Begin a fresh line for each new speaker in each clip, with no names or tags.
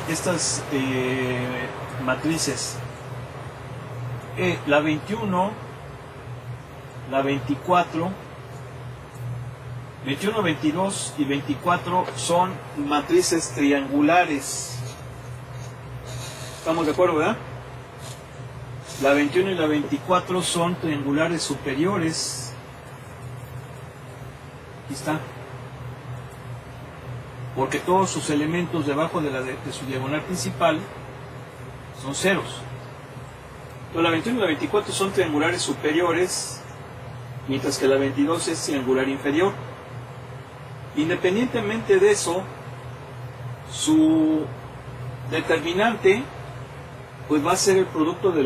estas matrices, la 21, la 24, 21, 22 y 24 son matrices triangulares. ¿Estamos de acuerdo, verdad? La 21 y la 24 son triangulares superiores. Aquí está. Porque todos sus elementos debajo de su diagonal principal son ceros. Entonces, la 21 y la 24 son triangulares superiores, mientras que la 22 es triangular inferior. Independientemente de eso, su determinante pues va a ser el producto de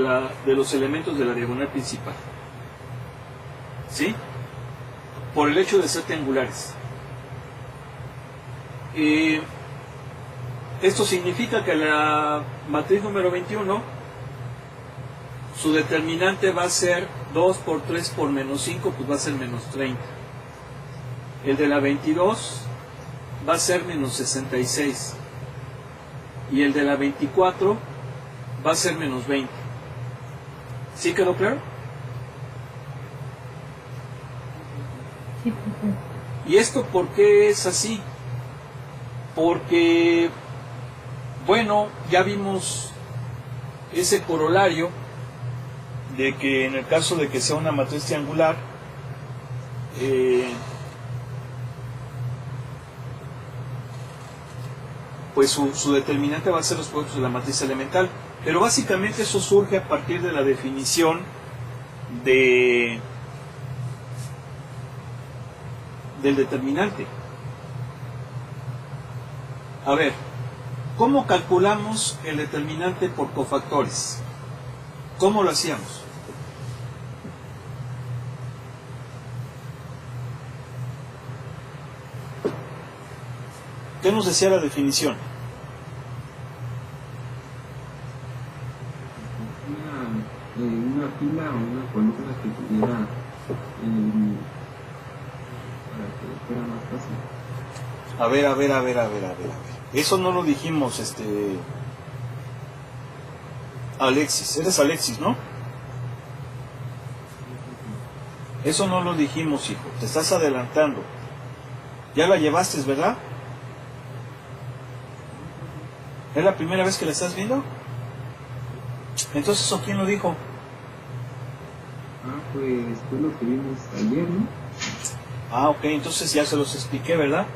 los elementos de la diagonal principal. ¿Sí? Por el hecho de ser triangulares. Esto significa que la matriz número 21, su determinante va a ser 2 por 3 por menos 5, pues va a ser menos 30. El de la 22 va a ser menos 66. Y el de la 24 va a ser menos 20. ¿Sí quedó claro?
Sí.
¿Y esto por qué es así? Porque, bueno, ya vimos ese corolario de que en el caso de que sea una matriz triangular, pues su determinante va a ser los productos de la matriz elemental. Pero básicamente eso surge a partir de la definición del determinante. A ver, ¿cómo calculamos el determinante por cofactores? ¿Cómo lo hacíamos? ¿Qué nos decía la definición?
Una fila o una columna que tuviera para que fuera más fácil.
A ver. Eso no lo dijimos, Alexis. Eres Alexis, ¿no? Eso no lo dijimos, hijo. Te estás adelantando. Ya la llevaste, ¿verdad? ¿Es la primera vez que la estás viendo? Entonces, ¿eso quién lo dijo?
Pues fue lo que vimos ayer, ¿no?
Ok, entonces ya se los expliqué, ¿verdad?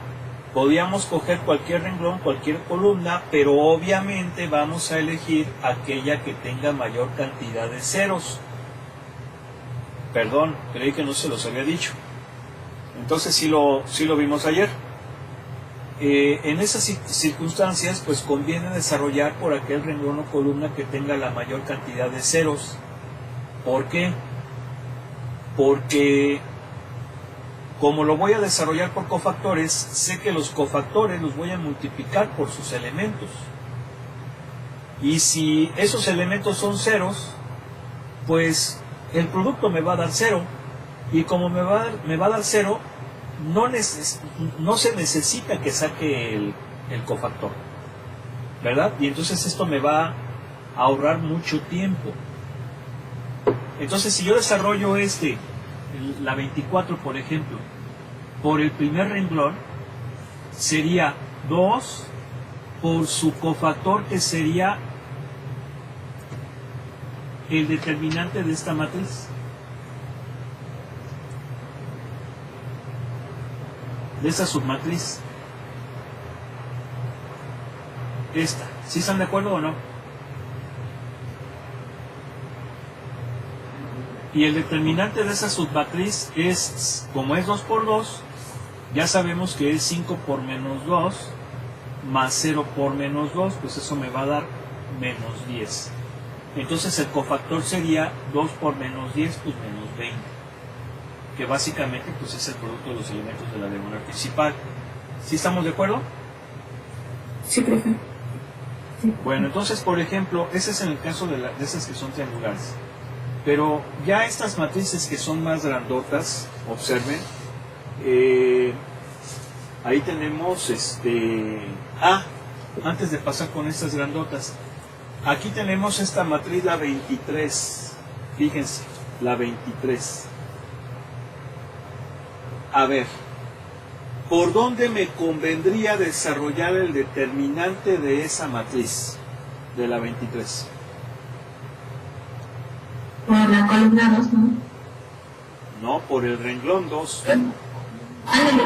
Podíamos coger cualquier renglón, cualquier columna, pero obviamente vamos a elegir aquella que tenga mayor cantidad de ceros. Perdón, creí que no se los había dicho. Entonces sí lo vimos ayer. En esas circunstancias, pues conviene desarrollar por aquel renglón o columna que tenga la mayor cantidad de ceros. ¿Por qué? Porque como lo voy a desarrollar por cofactores, sé que los cofactores los voy a multiplicar por sus elementos. Y si esos elementos son ceros, pues el producto me va a dar 0. Y como me va a dar 0, no se necesita que saque el cofactor, ¿verdad? Y entonces esto me va a ahorrar mucho tiempo. Entonces, si yo desarrollo la 24, por ejemplo, por el primer renglón, sería 2 por su cofactor, que sería el determinante de esta matriz. De esta submatriz. Esta. ¿Sí están de acuerdo o no? Y el determinante de esa submatriz es, como es 2 por 2, ya sabemos que es 5 por menos 2, más 0 por menos 2, pues eso me va a dar menos 10. Entonces el cofactor sería 2 por menos 10, pues menos 20. Que básicamente pues es el producto de los elementos de la diagonal principal. ¿Sí estamos de acuerdo?
Sí, profe. Sí.
Bueno, entonces, por ejemplo, ese es en el caso de esas que son triangulares. Pero ya estas matrices que son más grandotas, observen, ahí tenemos antes de pasar con estas grandotas. Aquí tenemos esta matriz, la 23. Fíjense, la 23. A ver, ¿por dónde me convendría desarrollar el determinante de esa matriz de la 23?
Por la columna 2, ¿no?
No, por el renglón 2.
Ándale.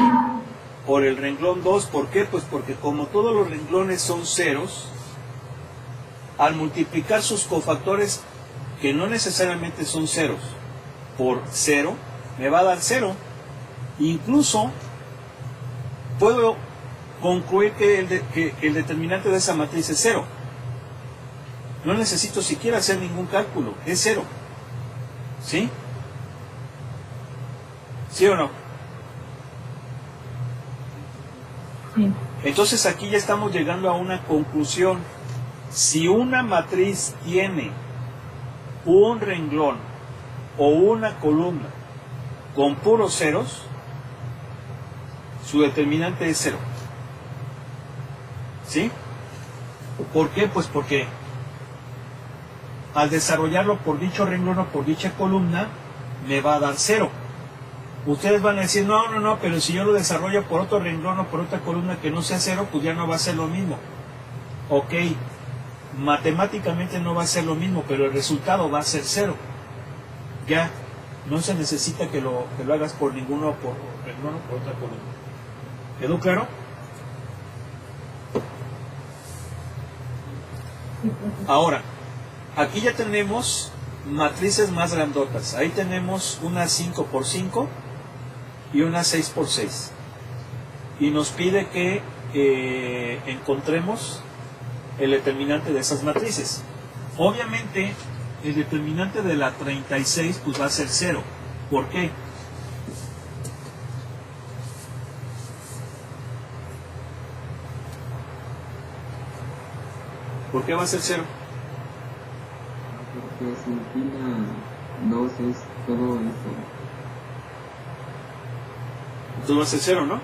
Por el renglón 2, ¿por qué? Pues porque como todos los renglones son ceros, al multiplicar sus cofactores, que no necesariamente son ceros, por 0, me va a dar 0. Incluso puedo concluir que el determinante de esa matriz es 0. No necesito siquiera hacer ningún cálculo, es 0. ¿Sí? ¿Sí o no?
Sí.
Entonces aquí ya estamos llegando a una conclusión. Si una matriz tiene un renglón o una columna con puros ceros, su determinante es 0. ¿Sí? ¿Por qué? Pues porque al desarrollarlo por dicho renglón o por dicha columna, me va a dar 0. Ustedes van a decir, no, pero si yo lo desarrollo por otro renglón o por otra columna que no sea 0, pues ya no va a ser lo mismo. Ok, matemáticamente no va a ser lo mismo, pero el resultado va a ser 0. Ya, no se necesita que lo hagas por ninguno, por renglón o por otra columna. ¿Quedó claro? Ahora, aquí ya tenemos matrices más grandotas. Ahí tenemos una 5x5 y una 6x6. Y nos pide que encontremos el determinante de esas matrices. Obviamente, el determinante de la 36 pues va a ser 0. ¿Por qué? ¿Por qué va a ser 0?
Porque sin fila 2 es todo esto.
Entonces va a ser 0, ¿no?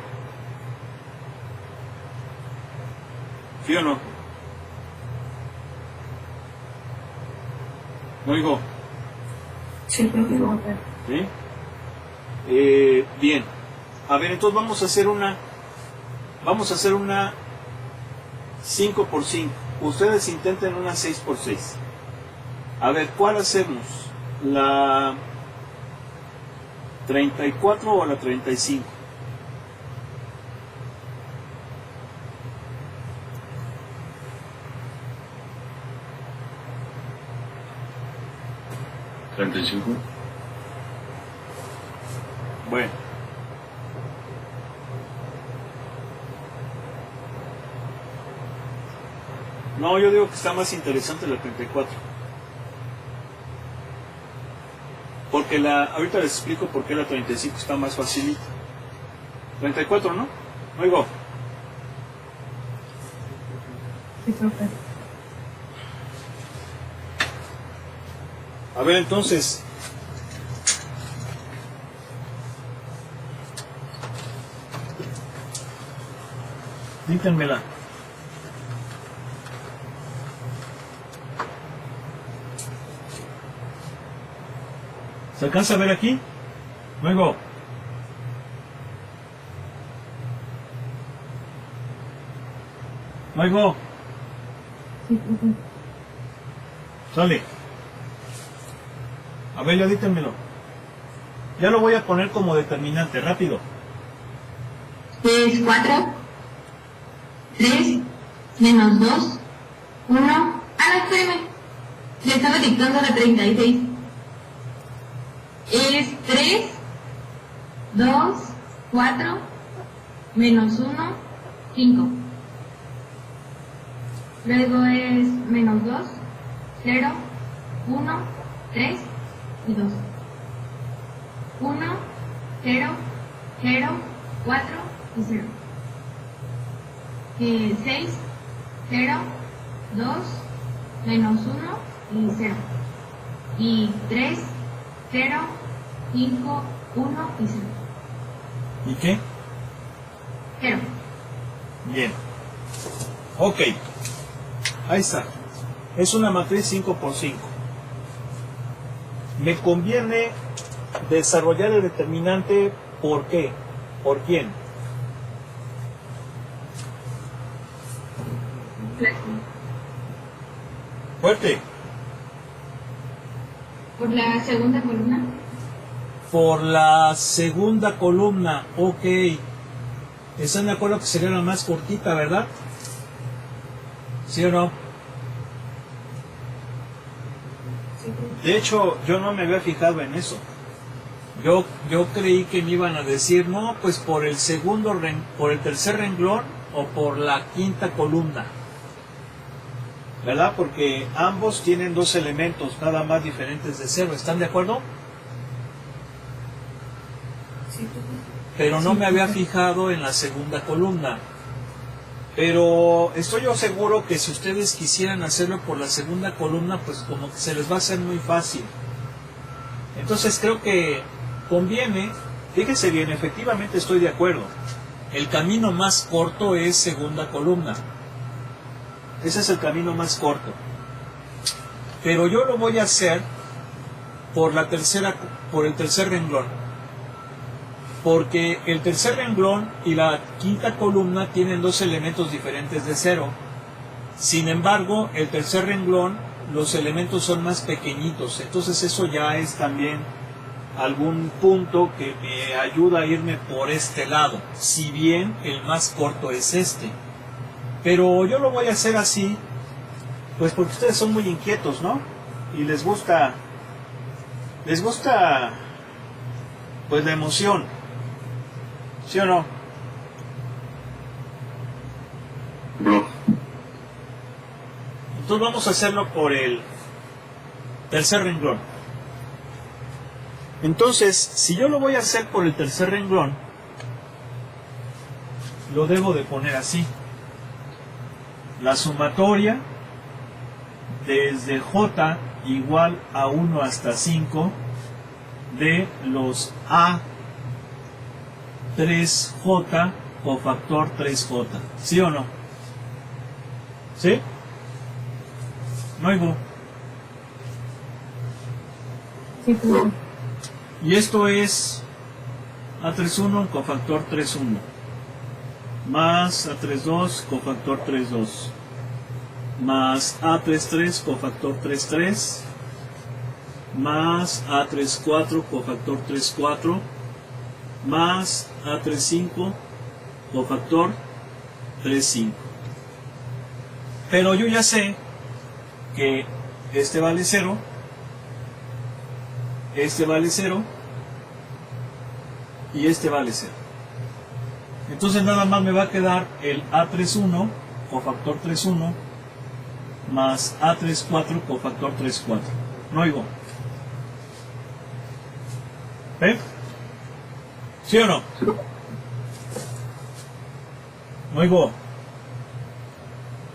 ¿Sí o no? ¿No oigo?
Sí, profe.
¿Sí? Bien. A ver, entonces vamos a hacer una 5x5. Ustedes intenten una 6x6. A ver, ¿cuál hacemos? ¿La 34 o la 35?
¿35?
Bueno. No, yo digo que está más interesante la 34. Porque ahorita les explico por qué la 35 está más facilita. 34, ¿no? Oigo.
Sí, profe.
A ver, entonces. Díganmela. ¿Se alcanza a ver aquí? Luego. Luego.
Sí, profe.
Sale. A ver, ya dítenmelo. Ya lo voy a poner como determinante, rápido.
Es 4, 3, menos 2, 1. Ah, no, espérame. Le estaba dictando la 36. Es 3, 2, 4, menos 1, 5. Luego es menos 2, 0, 1, 3 y 2. 1, 0, 0, 4 y 0. 6, 0, 2, menos 1 y 0. Y 3, 0, 5, 1 y 0.
¿Y qué?
0.
Bien. Ok, ahí está. Es una matriz 5 por 5. Me conviene desarrollar el determinante. ¿Por qué? ¿Por quién? Fuerte.
Por la segunda columna.
Por la segunda columna. Ok. ¿Están de acuerdo que sería la más cortita, verdad? ¿Sí o no? De hecho, yo no me había fijado en eso. Yo creí que me iban a decir, no, pues por el por el tercer renglón o por la quinta columna. ¿Verdad? Porque ambos tienen dos elementos nada más diferentes de 0. ¿Están de acuerdo? Pero no me había fijado en la segunda columna. Pero estoy yo seguro que si ustedes quisieran hacerlo por la segunda columna, pues como que se les va a hacer muy fácil. Entonces creo que conviene, fíjense bien, efectivamente estoy de acuerdo. El camino más corto es segunda columna. Ese es el camino más corto. Pero yo lo voy a hacer por el tercer renglón. Porque el tercer renglón y la quinta columna tienen dos elementos diferentes de 0. Sin embargo, el tercer renglón, los elementos son más pequeñitos. Entonces eso ya es también algún punto que me ayuda a irme por este lado. Si bien el más corto es este. Pero yo lo voy a hacer así, pues porque ustedes son muy inquietos, ¿no? Y les gusta, pues la emoción. ¿Sí o no?
No.
Entonces vamos a hacerlo por el tercer renglón. Entonces, si yo lo voy a hacer por el tercer renglón, lo debo de poner así. La sumatoria desde J igual a 1 hasta 5 de los A3J cofactor 3J. ¿Sí o no? ¿Sí? No oigo.
Sí, profe.
Y esto es A31 cofactor 31 más A32 cofactor 32 más A33 cofactor 33 más A34 cofactor 34 más A35 cofactor 35. Pero yo ya sé que este vale 0, este vale 0 y este vale 0. Entonces nada más me va a quedar el A31 cofactor 31 más A34 cofactor 34. No oigo. ¿Ven? ¿Sí o no? No oigo.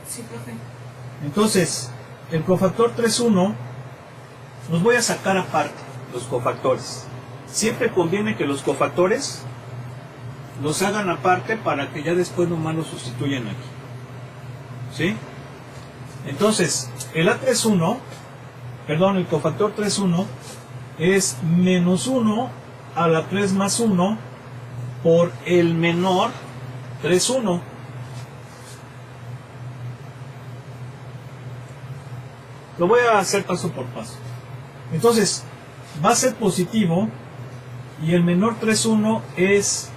Sí, profe.
Entonces, el cofactor 31 los voy a sacar aparte, los cofactores. Siempre conviene que los cofactores los hagan aparte para que ya después nomás los sustituyan aquí. ¿Sí? Entonces, el A31, el cofactor 31 es menos 1 a la 3 más 1 por el menor 31. Lo voy a hacer paso por paso. Entonces, va a ser positivo y el menor 31 es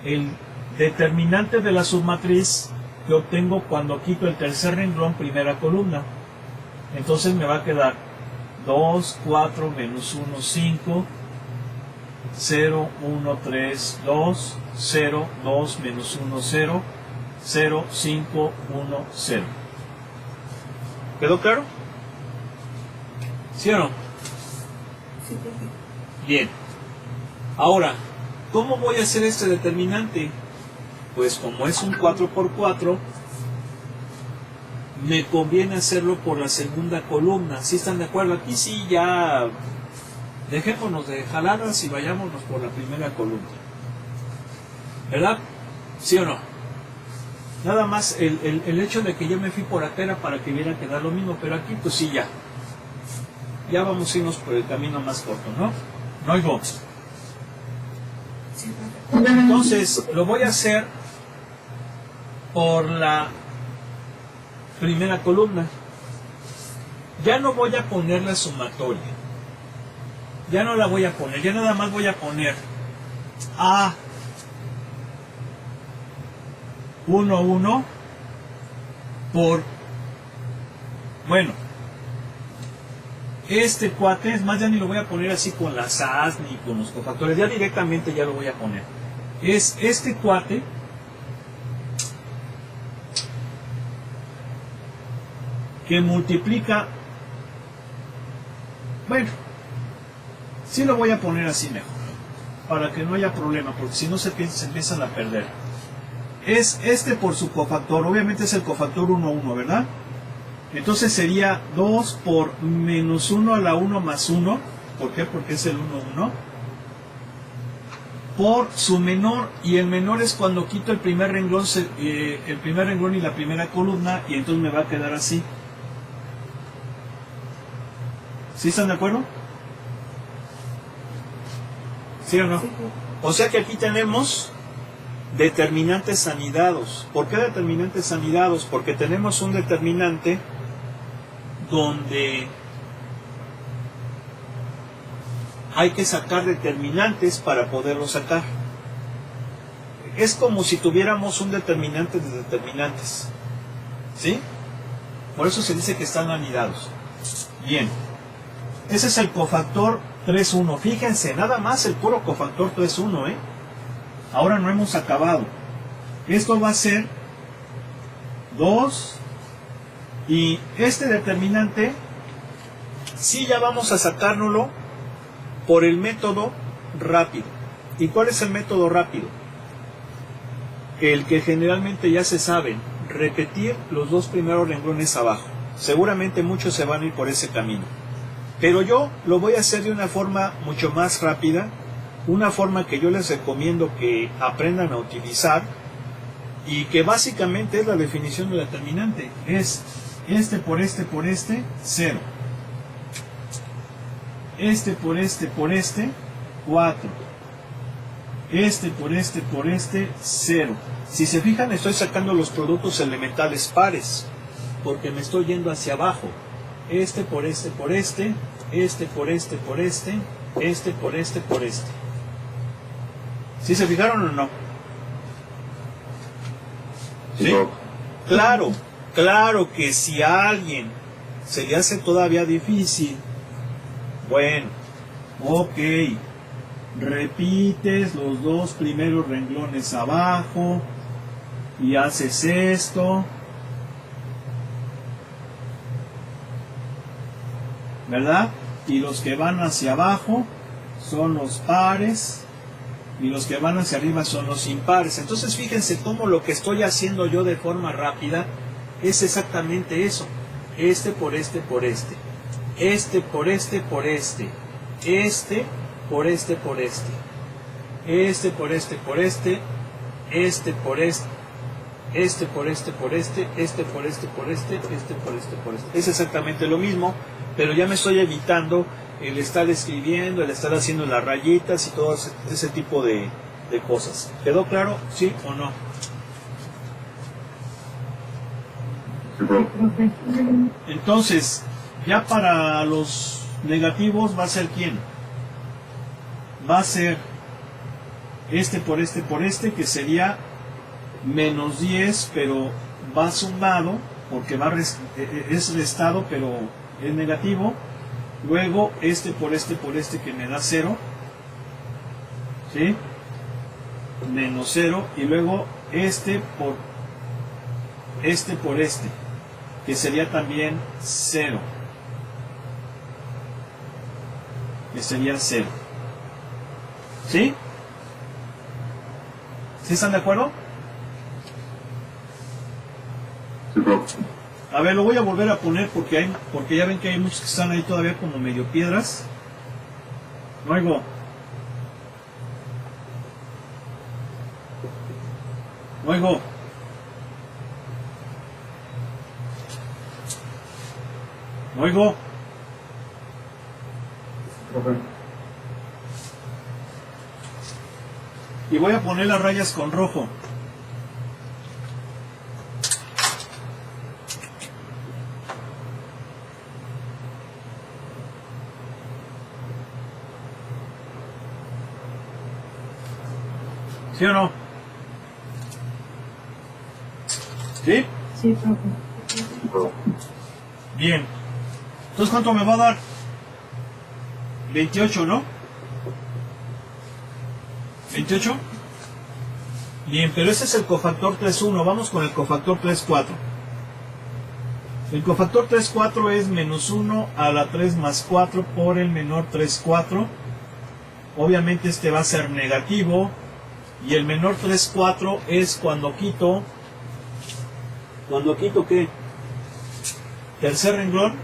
el determinante de la submatriz que obtengo cuando quito el tercer renglón primera columna. Entonces me va a quedar 2, 4, menos 1, 5, 0, 1, 3, 2, 0, 2, menos 1, 0, 0, 5, 1, 0. ¿Quedó claro? ¿Sí o no?
Sí, profe.
Bien. Ahora, ¿cómo voy a hacer este determinante? Pues como es un 4×4, me conviene hacerlo por la segunda columna. ¿Sí están de acuerdo? Aquí sí ya dejémonos de jaladas y vayámonos por la primera columna. ¿Verdad? ¿Sí o no? Nada más el hecho de que yo me fui por acá era para que viera que da lo mismo, pero aquí pues sí ya. Ya vamos a irnos por el camino más corto, ¿no? No oigo.
Sí, profe.
Entonces, lo voy a hacer por la primera columna. Ya no voy a poner la sumatoria. Ya no la voy a poner. Ya nada más voy a poner A 1, 1 por... Bueno, este cuate, es más, ya ni lo voy a poner así con las A's ni con los cofactores. Ya directamente ya lo voy a poner. Es este cuate que multiplica... Bueno, sí lo voy a poner así mejor, para que no haya problema, porque si no se empiezan a perder. Es este por su cofactor, obviamente es el cofactor 1, 1, ¿verdad? Entonces sería 2 por menos 1 a la 1 más 1. ¿Por qué? Porque es el 1, 1. Por su menor, y el menor es cuando quito el primer renglón y la primera columna, y entonces me va a quedar así. ¿Sí están de acuerdo? ¿Sí o no?
Sí, profe.
O sea que aquí tenemos determinantes anidados. ¿Por qué determinantes anidados? Porque tenemos un determinante donde hay que sacar determinantes para poderlo sacar. Es como si tuviéramos un determinante de determinantes. ¿Sí? Por eso se dice que están anidados. Bien. Ese es el cofactor 3,1. Fíjense, nada más el puro cofactor 3,1, ¿eh? Ahora no hemos acabado. Esto va a ser 2. Y este determinante, sí, ya vamos a sacárnoslo por el método rápido. ¿Y cuál es el método rápido? El que generalmente ya se sabe, repetir los dos primeros renglones abajo. Seguramente muchos se van a ir por ese camino. Pero yo lo voy a hacer de una forma mucho más rápida, una forma que yo les recomiendo que aprendan a utilizar y que básicamente es la definición del determinante. Es este por este por este, 0. Este por este, 4. Este por este por este, 0. Si se fijan, estoy sacando los productos elementales pares, porque me estoy yendo hacia abajo. Este por este por este, este por este por este, este por este por este. ¿Sí se fijaron o no? ¿Sí? Claro, claro que si a alguien se le hace todavía difícil, bueno, ok, repites los dos primeros renglones abajo y haces esto, ¿verdad? Y los que van hacia abajo son los pares y los que van hacia arriba son los impares. Entonces fíjense cómo lo que estoy haciendo yo de forma rápida es exactamente eso. Este por este por este, este por este por este, este por este por este, este por este por este, este por este, este por este por este, este por este por este, este por este por este. Es exactamente lo mismo, pero ya me estoy evitando el estar escribiendo, el estar haciendo las rayitas y todo ese tipo de cosas. ¿Quedó claro? ¿Sí o no?
Sí, profe.
Profe.
Entonces, ya para los negativos va a ser ¿quién? Va a ser este por este, que sería menos 10, pero va sumado, porque es restado, pero es negativo. Luego este por este que me da 0, ¿sí? Menos 0, y luego este por este, que sería también 0, que sería 0. ¿Sí? ¿Sí están de acuerdo?
Sí, profe.
A ver, lo voy a volver a poner porque ya ven que hay muchos que están ahí todavía como medio piedras. No oigo. No oigo. Oigo.
Profe.
Y voy a poner las rayas con rojo. ¿Sí o no? ¿Sí?
Sí, profe.
Bien. Entonces, ¿cuánto me va a dar? 28, ¿no? 28. Bien, pero ese es el cofactor 3,1. Vamos con el cofactor 3,4. El cofactor 3,4 es menos 1 a la 3 más 4 por el menor 3,4. Obviamente este va a ser negativo. Y el menor 3,4 es cuando quito... ¿Cuando quito qué? Tercer renglón,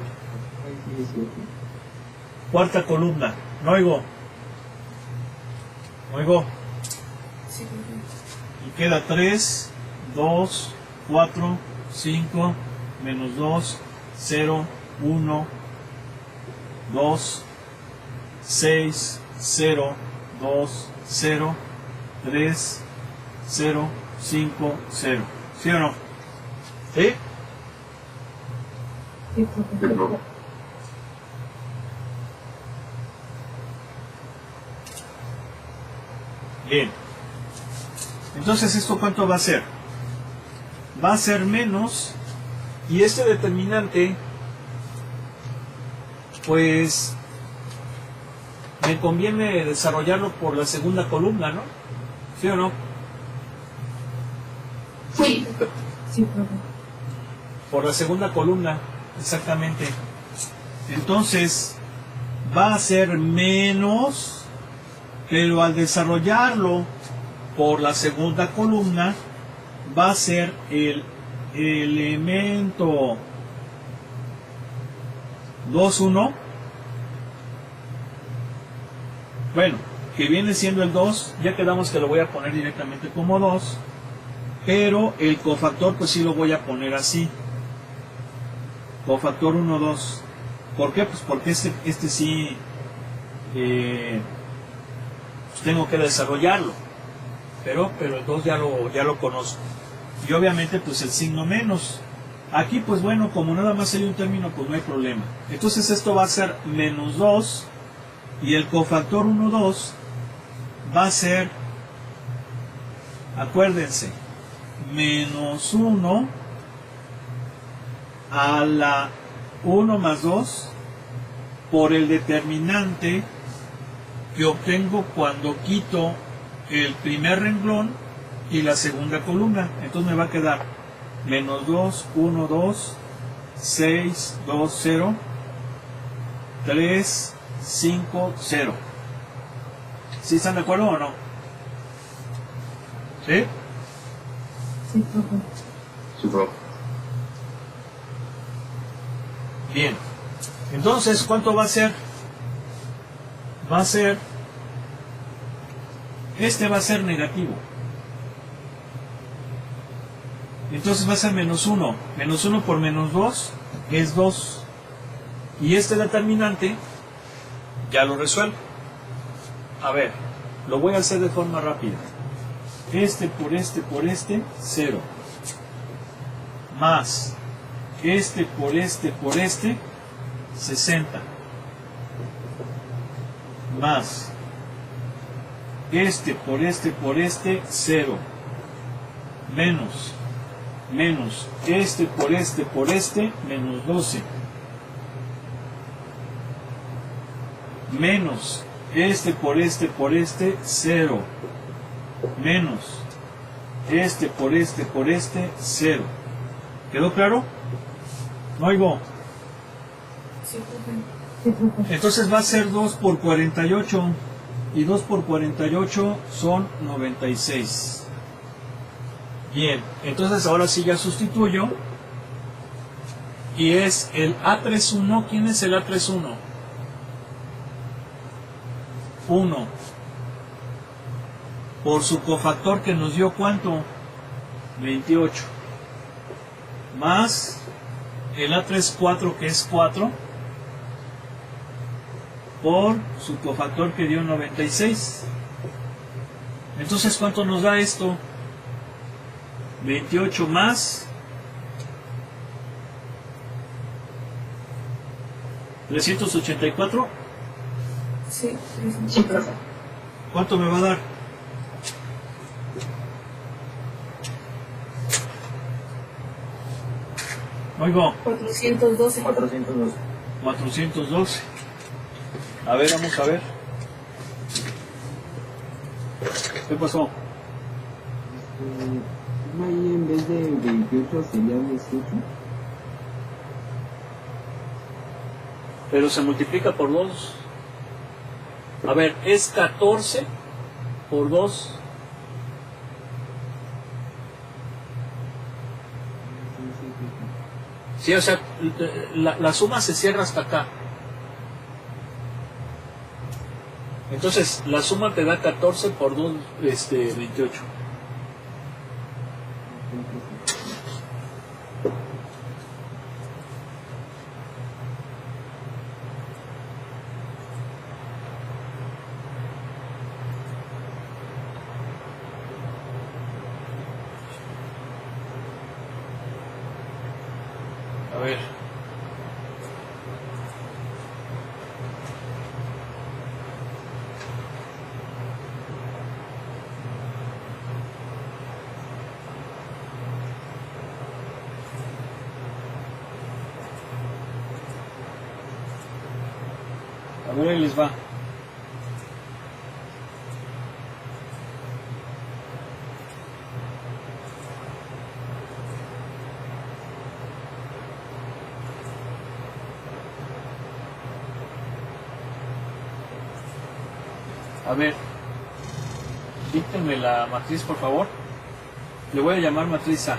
cuarta columna. No oigo. Oigo.
Sí, profe.
Y queda 3, 2, 4, 5, menos 2, 0, 1, 2, 6, 0, 2, 0, 3, 0, 5, 0. ¿Sí o no? ¿Sí?
Sí, profe.
Bien. Entonces, ¿esto cuánto va a ser? Va a ser menos, y este determinante, pues, me conviene desarrollarlo por la segunda columna, ¿no? ¿Sí o no?
Sí. Sí, profe.
Por la segunda columna, exactamente. Entonces, va a ser menos, pero al desarrollarlo por la segunda columna, va a ser el elemento 2,1. Bueno, que viene siendo el 2, ya quedamos que lo voy a poner directamente como 2, pero el cofactor pues sí lo voy a poner así. Cofactor 1, 2. ¿Por qué? Pues porque este sí pues tengo que desarrollarlo. Pero el 2 ya lo conozco. Y obviamente pues el signo menos. Aquí pues bueno, como nada más hay un término, pues no hay problema. Entonces esto va a ser menos 2. Y el cofactor 1, 2 va a ser, acuérdense, menos 1 a la 1 más 2 por el determinante que obtengo cuando quito el primer renglón y la segunda columna. Entonces me va a quedar menos 2, 1, 2, 6, 2, 0, 3, 5, 0. ¿Sí están de acuerdo o no? ¿Sí?
Sí, profe.
Sí, profe.
Bien. Entonces, ¿cuánto va a ser? Va a ser... Este va a ser negativo. Entonces va a ser menos 1. Menos 1 por menos 2 es 2. Y este determinante ya lo resuelvo. A ver, lo voy a hacer de forma rápida. Este por este por este, 0. Más este por este, 60. Más este por este, 0. Menos este por este, menos 12. Menos este por este, 0. Menos este por este, 0. ¿Quedó claro? No oigo.
Sí, profe. Sí, profe.
Entonces va a ser 2 por 48. Y 2 por 48 son 96. Bien, entonces ahora sí ya sustituyo. Y es el A31. ¿Quién es el A31? 1. Por su cofactor que nos dio ¿cuánto? 28. Más el A3 4, que es 4, por su cofactor que dio 96. Entonces, ¿cuánto nos da esto? 28 más 384.
Sí,
Sí, profe.
¿Cuánto me va a dar? Oigo,
412.
402.
412. A ver, vamos a ver. ¿Qué pasó?
Ahí en vez de 28 sería 18.
Pero se multiplica por 2. A ver, es 14 por 2. Sí, o sea, la suma se cierra hasta acá. Entonces, la suma te da 14 por 2, 28. A ver. A ver, ahí les va. A ver, díctenme la matriz, por favor. Le voy a llamar matriz A.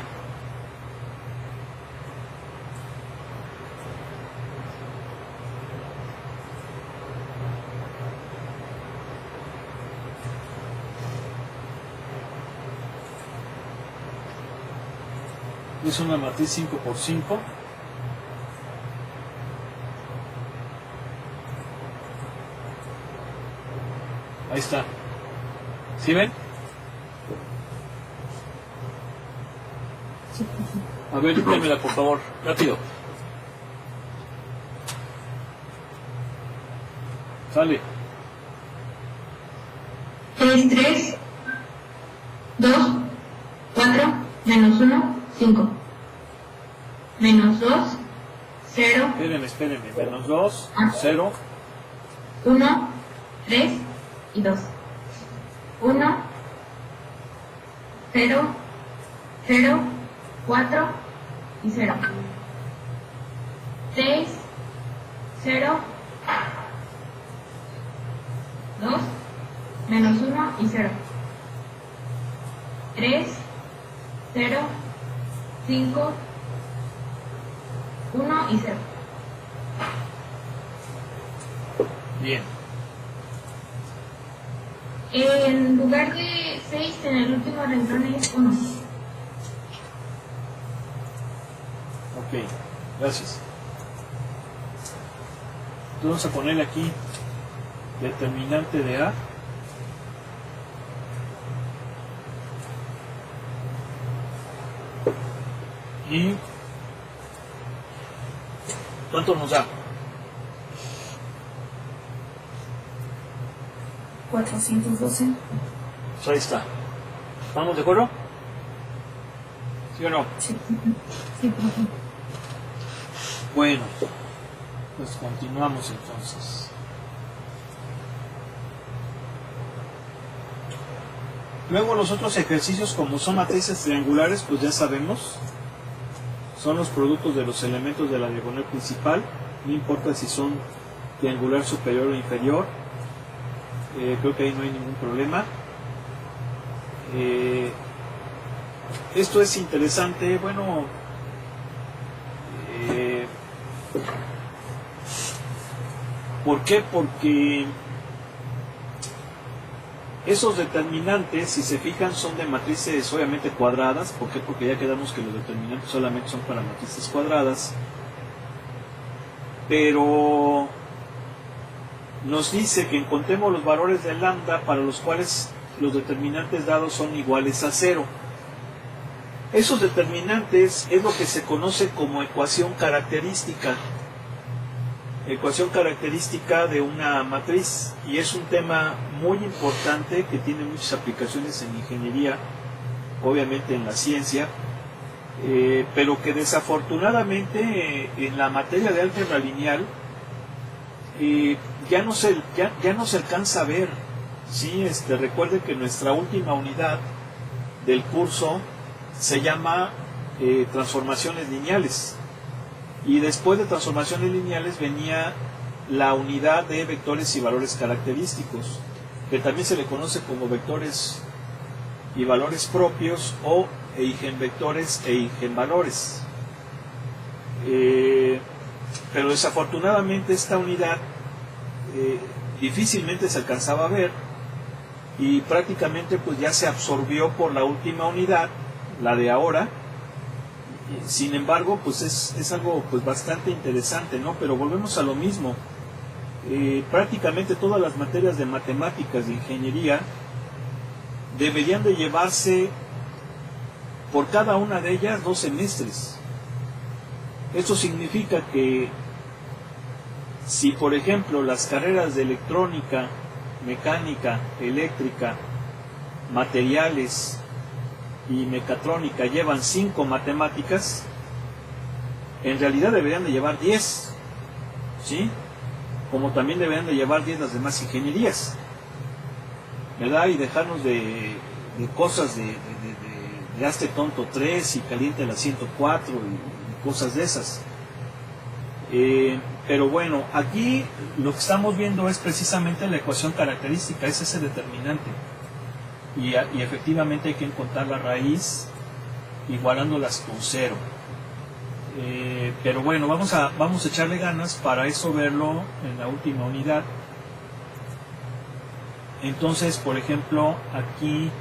Es una matriz 5 por 5. Ahí está. ¿Sí ven?
Sí, profe.
A ver, díganmela por favor, rápido. Sale.
Es 3, 2, 4, menos 1, 5. Menos 2, 0,
Espérenme. Menos 2, 0.
1, 3 y 2. 1, 0, 0, 4 y 0. 6, 0, 2, menos 1 y 0. 3, 0, 5, 1 y 0.
Bien.
En lugar de 6, en el último renglón es 1.
Ok, gracias. Entonces vamos a ponerle aquí determinante de A. Y ¿cuánto nos da?
412.
Pues ahí está. ¿Estamos de acuerdo? ¿Sí o no?
Sí, sí, profe.
Bueno, pues continuamos entonces. Luego los otros ejercicios, como son matrices triangulares, pues ya sabemos, son los productos de los elementos de la diagonal principal, no importa si son triangular superior o inferior, creo que ahí no hay ningún problema. Esto es interesante, bueno, ¿por qué? Porque esos determinantes, si se fijan, son de matrices obviamente cuadradas. ¿Por qué? Porque ya quedamos que los determinantes solamente son para matrices cuadradas. pero nos dice que encontremos los valores de lambda para los cuales los determinantes dados son iguales a 0. Esos determinantes es lo que se conoce como ecuación característica de una matriz, y es un tema muy importante que tiene muchas aplicaciones en ingeniería, obviamente en la ciencia, pero que desafortunadamente en la materia de álgebra lineal ya no se alcanza a ver. ¿Sí? Recuerde que nuestra última unidad del curso se llama transformaciones lineales, y después de transformaciones lineales venía la unidad de vectores y valores característicos, que también se le conoce como vectores y valores propios o eigenvectores e eigenvalores. Pero desafortunadamente esta unidad difícilmente se alcanzaba a ver, y prácticamente pues ya se absorbió por la última unidad, la de ahora. Sin embargo, pues es algo pues bastante interesante, ¿no? Pero volvemos a lo mismo. Prácticamente todas las materias de matemáticas, de ingeniería, deberían de llevarse por cada una de ellas 2 semestres. Esto significa que si, por ejemplo, las carreras de electrónica, mecánica, eléctrica, materiales y mecatrónica llevan 5 matemáticas, en realidad deberían de llevar 10, ¿sí? Como también deberían de llevar 10 las demás ingenierías, ¿verdad? Y dejarnos de cosas de hazte tonto 3 y caliente la 104 y cosas de esas. Pero bueno, aquí lo que estamos viendo es precisamente la ecuación característica, es ese determinante. Y efectivamente hay que encontrar la raíz igualándolas con 0. Pero bueno, vamos a echarle ganas para eso, verlo en la última unidad. Entonces, por ejemplo, aquí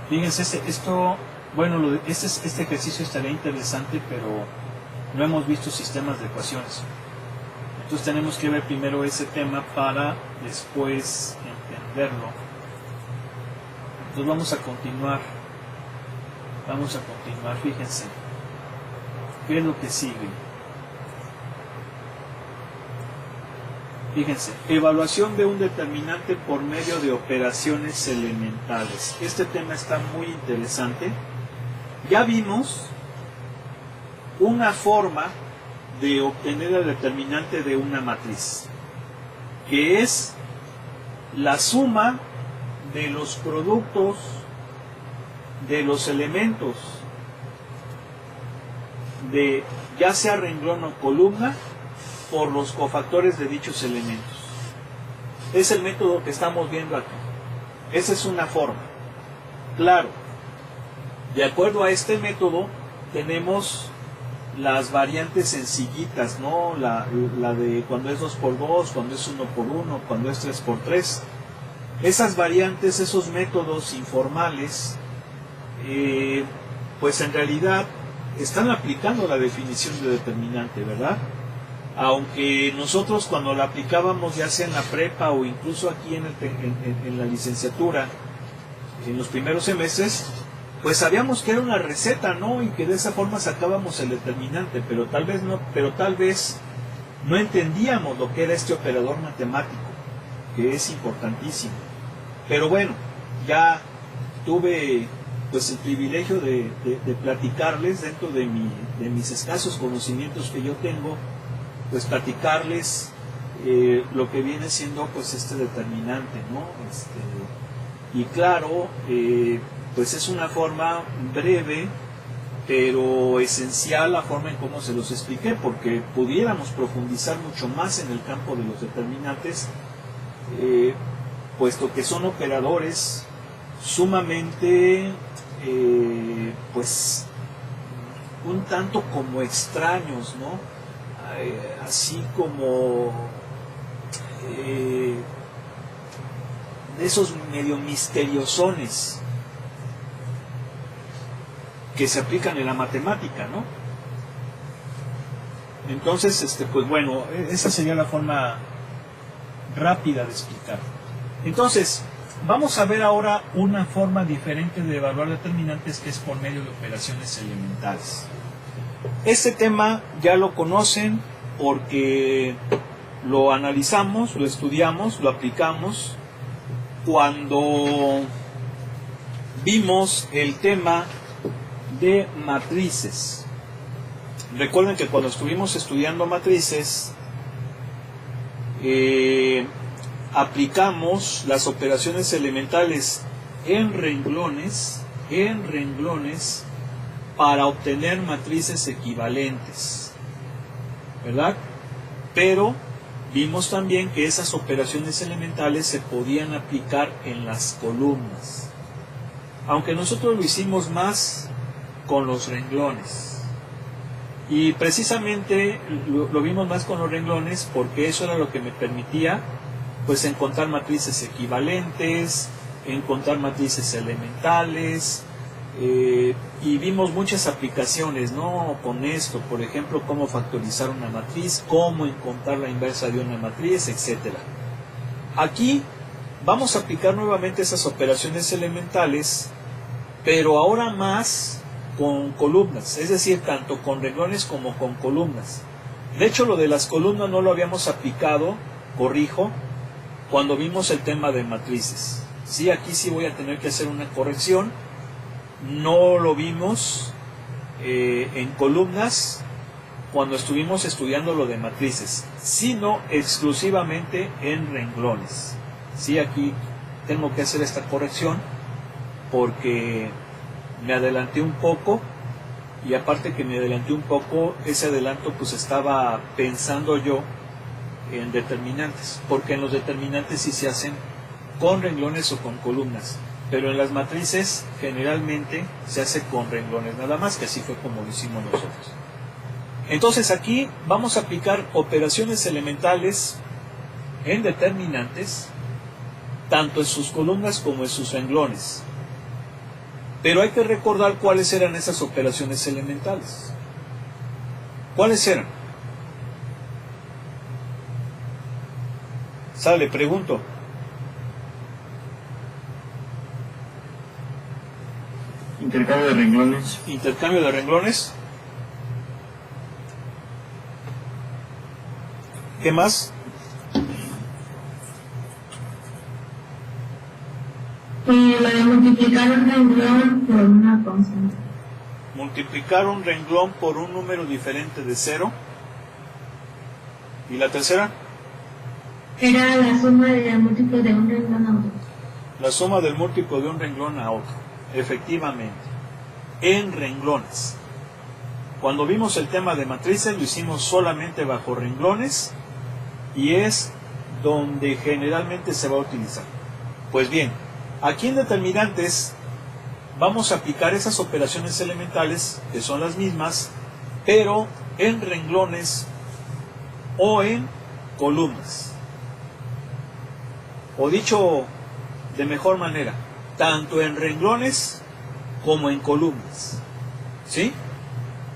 fíjense, este ejercicio estaría interesante, pero no hemos visto sistemas de ecuaciones. Entonces tenemos que ver primero ese tema para después entenderlo. Entonces vamos a continuar, fíjense. ¿Qué es lo que sigue? Fíjense, evaluación de un determinante por medio de operaciones elementales. Este tema está muy interesante. Ya vimos una forma de obtener el determinante de una matriz, que es la suma de los productos de los elementos de ya sea renglón o columna por los cofactores de dichos elementos. Es el método que estamos viendo aquí. Esa es una forma. Claro, de acuerdo a este método tenemos las variantes sencillitas, ¿no? La de cuando es 2×2, cuando es 1×1, cuando es 3×3. Esas variantes, esos métodos informales, pues en realidad están aplicando la definición de determinante, ¿verdad? Aunque nosotros cuando la aplicábamos, ya sea en la prepa o incluso aquí en la licenciatura, en los primeros semestres, pues sabíamos que era una receta, ¿no? Y que de esa forma sacábamos el determinante, pero tal vez no entendíamos lo que era este operador matemático, que es importantísimo. Pero bueno, ya tuve pues el privilegio de platicarles dentro de mis escasos conocimientos que yo tengo, pues platicarles lo que viene siendo pues este determinante, ¿no? Y claro, pues es una forma breve pero esencial la forma en cómo se los expliqué, porque pudiéramos profundizar mucho más en el campo de los determinantes, puesto que son operadores sumamente pues un tanto como extraños, ¿no? Así como de esos medio misteriosones. que se aplican en la matemática, ¿no? Entonces, pues bueno, esa sería la forma rápida de explicar. Entonces, vamos a ver ahora una forma diferente de evaluar determinantes, que es por medio de operaciones elementales. Este tema ya lo conocen porque lo analizamos, lo estudiamos, lo aplicamos cuando vimos el tema de matrices. Recuerden que cuando estuvimos estudiando matrices, aplicamos las operaciones elementales en renglones para obtener matrices equivalentes, ¿verdad? Pero vimos también que esas operaciones elementales se podían aplicar en las columnas, aunque nosotros lo hicimos más con los renglones. Y precisamente lo vimos más con los renglones porque eso era lo que me permitía pues encontrar matrices equivalentes, encontrar matrices elementales, y vimos muchas aplicaciones, ¿no? Con esto, por ejemplo, cómo factorizar una matriz, cómo encontrar la inversa de una matriz, etc. Aquí vamos a aplicar nuevamente esas operaciones elementales, pero ahora más con columnas, es decir, tanto con renglones como con columnas. De hecho, lo de las columnas no lo habíamos aplicado, corrijo, cuando vimos el tema de matrices. Sí, aquí sí voy a tener que hacer una corrección. No lo vimos en columnas cuando estuvimos estudiando lo de matrices, sino exclusivamente en renglones. Sí, aquí tengo que hacer esta corrección porque me adelanté un poco, y aparte que me adelanté un poco, ese adelanto pues estaba pensando yo en determinantes, porque en los determinantes sí se hacen con renglones o con columnas, pero en las matrices generalmente se hace con renglones nada más, que así fue como lo hicimos nosotros. Entonces aquí vamos a aplicar operaciones elementales en determinantes, tanto en sus columnas como en sus renglones. Pero hay que recordar cuáles eran esas operaciones elementales. ¿Cuáles eran? Sale, pregunto.
Intercambio de renglones.
Intercambio de renglones. ¿Qué más?
Lo de multiplicar un renglón por una constante.
Multiplicar un renglón por un número diferente de 0. ¿Y la tercera?
Era la suma del múltiplo de un renglón a otro.
La suma del múltiplo de un renglón a otro. Efectivamente. En renglones. Cuando vimos el tema de matrices lo hicimos solamente bajo renglones y es donde generalmente se va a utilizar. Pues bien, aquí en determinantes vamos a aplicar esas operaciones elementales que son las mismas, pero en renglones o en columnas. O dicho de mejor manera, tanto en renglones como en columnas. ¿Sí?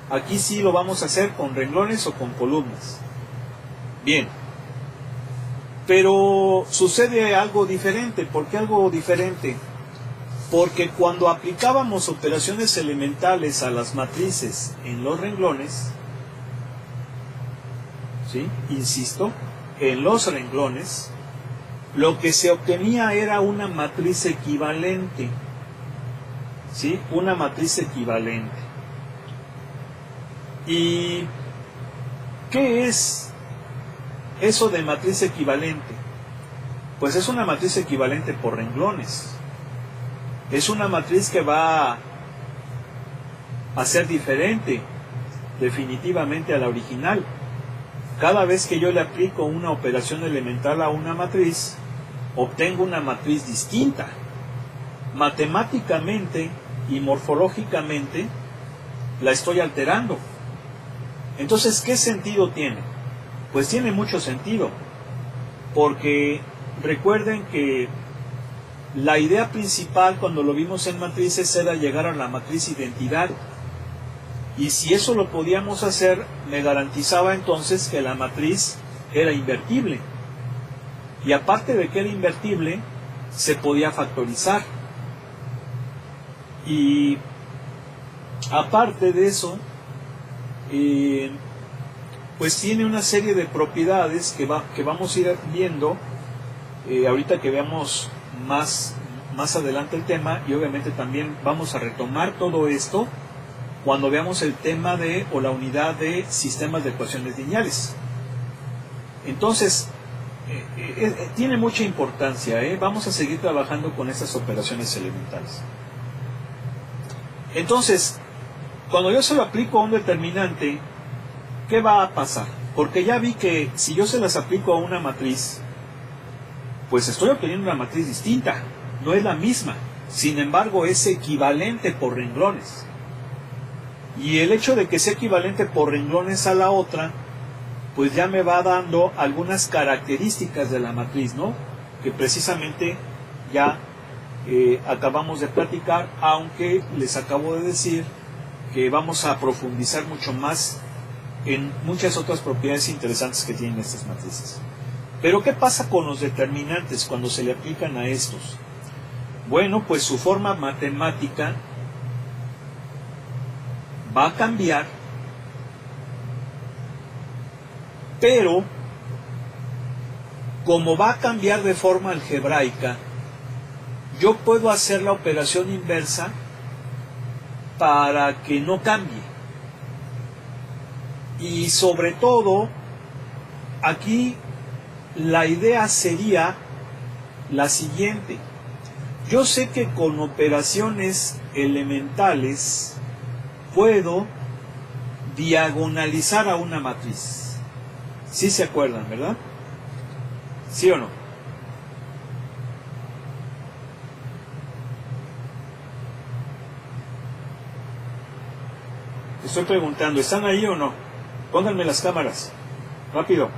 Aquí sí lo vamos a hacer con renglones o con columnas. Bien. Pero sucede algo diferente. ¿Por qué algo diferente? Porque cuando aplicábamos operaciones elementales a las matrices en los renglones, ¿sí? Insisto, en los renglones, lo que se obtenía era una matriz equivalente. ¿Sí? Una matriz equivalente. ¿Y qué es eso de matriz equivalente? Pues es una matriz equivalente por renglones. Es una matriz que va a ser diferente definitivamente a la original. Cada vez que yo le aplico una operación elemental a una matriz, obtengo una matriz distinta. Matemáticamente y morfológicamente la estoy alterando. Entonces, ¿qué sentido tiene? Pues tiene mucho sentido, porque recuerden que la idea principal cuando lo vimos en matrices era llegar a la matriz identidad. Y si eso lo podíamos hacer, me garantizaba entonces que la matriz era invertible. Y aparte de que era invertible, se podía factorizar. Y aparte de eso, pues tiene una serie de propiedades que vamos a ir viendo ahorita que veamos más adelante el tema, y obviamente también vamos a retomar todo esto cuando veamos el tema o la unidad de sistemas de ecuaciones lineales. Entonces, tiene mucha importancia, vamos a seguir trabajando con estas operaciones elementales. Entonces, cuando yo se lo aplico a un determinante, ¿qué va a pasar? Porque ya vi que si yo se las aplico a una matriz, pues estoy obteniendo una matriz distinta, no es la misma, sin embargo es equivalente por renglones. Y el hecho de que sea equivalente por renglones a la otra, pues ya me va dando algunas características de la matriz, ¿no? Que precisamente ya acabamos de platicar, aunque les acabo de decir que vamos a profundizar mucho más en muchas otras propiedades interesantes que tienen estas matrices. Pero ¿qué pasa con los determinantes cuando se le aplican a estos? Bueno, pues su forma matemática va a cambiar, pero como va a cambiar de forma algebraica, yo puedo hacer la operación inversa para que no cambie. Y sobre todo, aquí la idea sería la siguiente. Yo sé que con operaciones elementales puedo diagonalizar a una matriz. ¿Sí se acuerdan, verdad? ¿Sí o no? Estoy preguntando, ¿están ahí o no? Pónganme las cámaras. Rápido.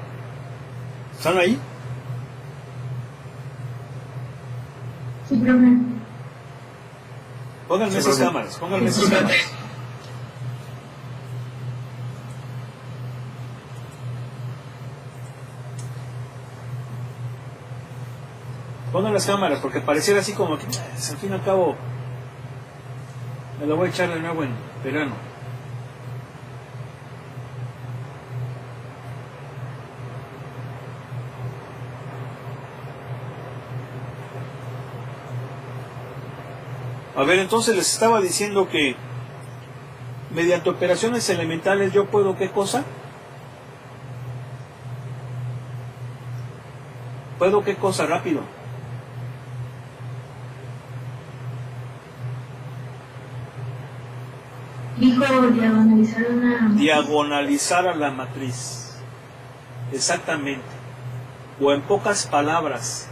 ¿Están ahí?
Sí, profe.
Pónganme esas cámaras, pónganme esas cámaras. Pongan las cámaras, porque pareciera así como que al fin y al cabo me lo voy a echar de nuevo en verano. A ver, entonces les estaba diciendo que mediante operaciones elementales yo puedo, ¿qué cosa? ¿Puedo qué cosa? Rápido.
Dijo diagonalizar una...
Diagonalizar a la matriz. Exactamente. O en pocas palabras,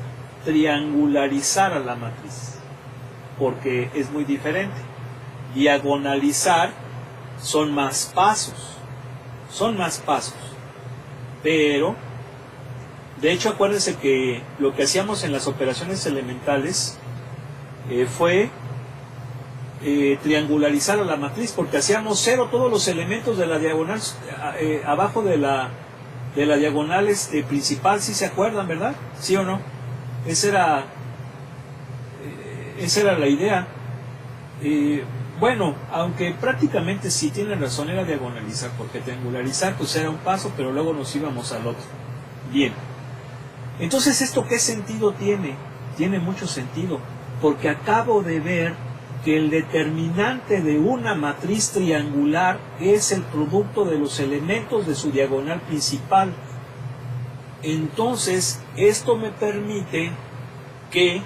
triangularizar a la matriz. Porque es muy diferente. Diagonalizar son más pasos. Son más pasos. Pero, de hecho, acuérdense que lo que hacíamos en las operaciones elementales fue triangularizar a la matriz, porque hacíamos cero todos los elementos de la diagonal abajo de la diagonal principal, si se acuerdan, ¿verdad? ¿Sí o no? Esa era la idea. Bueno, aunque prácticamente sí tienen razón, era diagonalizar, porque triangularizar pues era un paso, pero luego nos íbamos al otro. Bien. Entonces, ¿esto qué sentido tiene? Tiene mucho sentido, porque acabo de ver que el determinante de una matriz triangular es el producto de los elementos de su diagonal principal. Entonces, esto me permite que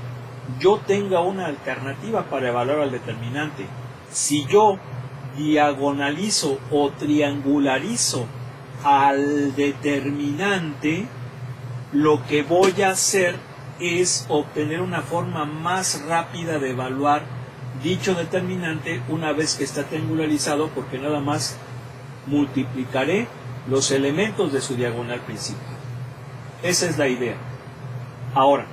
yo tenga una alternativa para evaluar al determinante. Si yo diagonalizo o triangularizo al determinante, lo que voy a hacer es obtener una forma más rápida de evaluar dicho determinante una vez que está triangularizado, porque nada más multiplicaré los elementos de su diagonal principal. Esa es la idea. Ahora,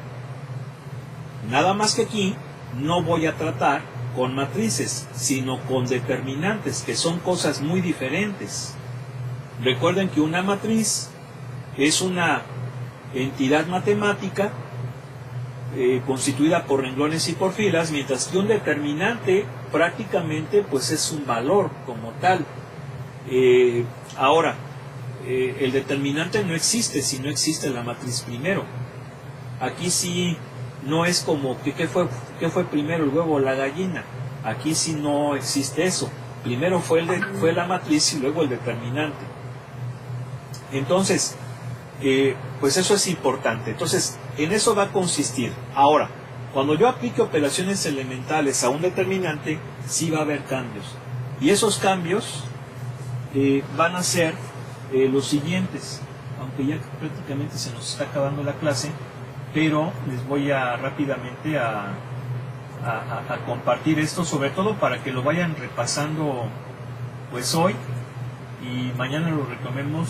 Nada más que aquí no voy a tratar con matrices, sino con determinantes, que son cosas muy diferentes. Recuerden que una matriz es una entidad matemática constituida por renglones y por filas, mientras que un determinante prácticamente pues es un valor como tal. Ahora, el determinante no existe si no existe la matriz primero. Aquí sí no es como que ¿qué fue primero, el huevo o la gallina? Aquí sí no existe eso. Primero fue la matriz y luego el determinante. Entonces, pues eso es importante. Entonces, en eso va a consistir. Ahora, cuando yo aplique operaciones elementales a un determinante, sí va a haber cambios. Y esos cambios van a ser los siguientes. Aunque ya prácticamente se nos está acabando la clase, pero les voy a rápidamente a compartir esto, sobre todo para que lo vayan repasando pues hoy y mañana lo retomemos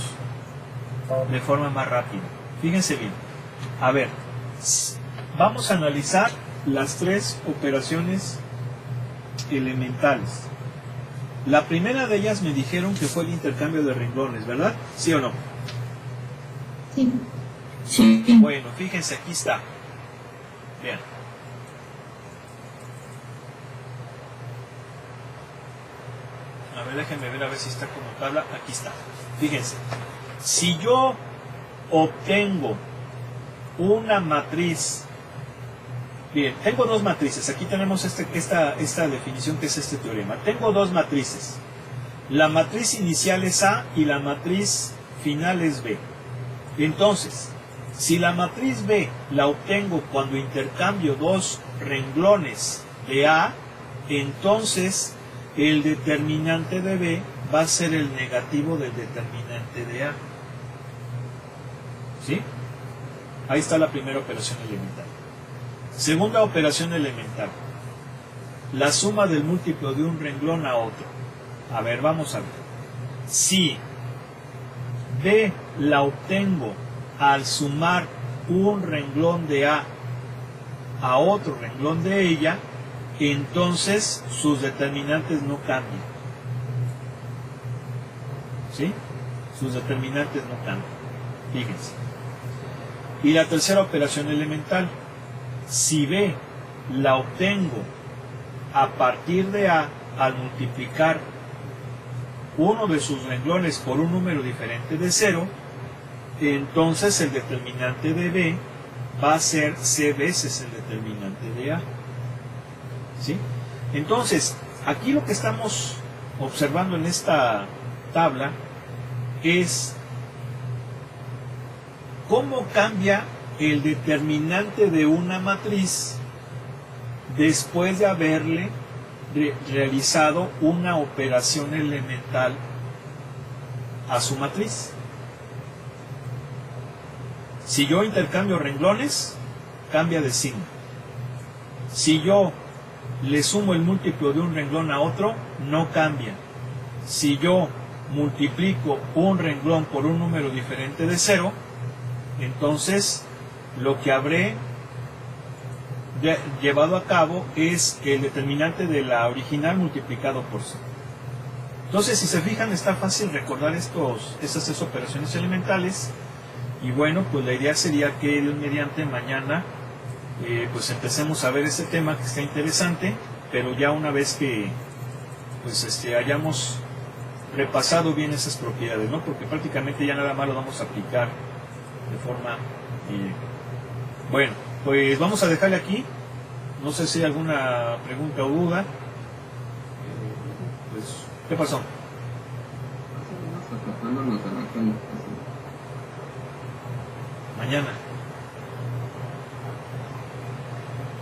de forma más rápida. Fíjense bien. A ver, vamos a analizar las tres operaciones elementales. La primera de ellas me dijeron que fue el intercambio de renglones, ¿verdad? ¿Sí o no?
Sí.
Sí.
Bueno, fíjense, aquí está. Vean. A ver, déjenme ver a ver si está como tabla. Aquí está. Fíjense. Si yo obtengo una matriz, bien, tengo dos matrices. Aquí tenemos esta definición que es este teorema. Tengo dos matrices. La matriz inicial es A y la matriz final es B. Entonces, si la matriz B la obtengo cuando intercambio dos renglones de A, entonces el determinante de B va a ser el negativo del determinante de A. ¿Sí? Ahí está la primera operación elemental. Segunda operación elemental. La suma del múltiplo de un renglón a otro. A ver, vamos a ver. Si B la obtengo al sumar un renglón de A a otro renglón de ella, entonces sus determinantes no cambian. ¿Sí? Sus determinantes no cambian. Fíjense. Y la tercera operación elemental. Si B la obtengo a partir de A al multiplicar uno de sus renglones por un número diferente de 0, entonces el determinante de B va a ser C veces el determinante de A. ¿Sí? Entonces, aquí lo que estamos observando en esta tabla es cómo cambia el determinante de una matriz después de haberle realizado una operación elemental a su matriz. Si yo intercambio renglones, cambia de signo. Si yo le sumo el múltiplo de un renglón a otro, no cambia. Si yo multiplico un renglón por un número diferente de 0, entonces lo que habré llevado a cabo es el determinante de la original multiplicado por 0. Entonces, si se fijan, está fácil recordar estas tres operaciones elementales. Y bueno, pues la idea sería que Dios mediante mañana pues empecemos a ver este tema que está interesante, pero ya una vez que pues hayamos repasado bien esas propiedades, ¿no? Porque prácticamente ya nada más lo vamos a aplicar de forma bueno, pues vamos a dejarle aquí. No sé si hay alguna pregunta o duda. Pues, ¿qué pasó? Mañana.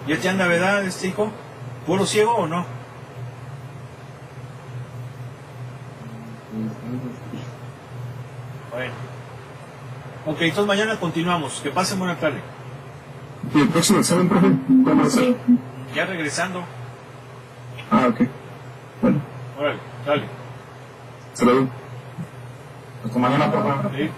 ¿Ya te anda, verdad, este hijo? ¿Puro ciego o no? Bueno. Ok, entonces mañana continuamos. Que pasen buena tarde.
¿Y el próximo examen, profe? ¿Cuándo va a ser?
Sí.
Ya regresando.
Ah, ok. Bueno,
Órale, dale.
hasta luego. Hasta mañana, profe.
Sí.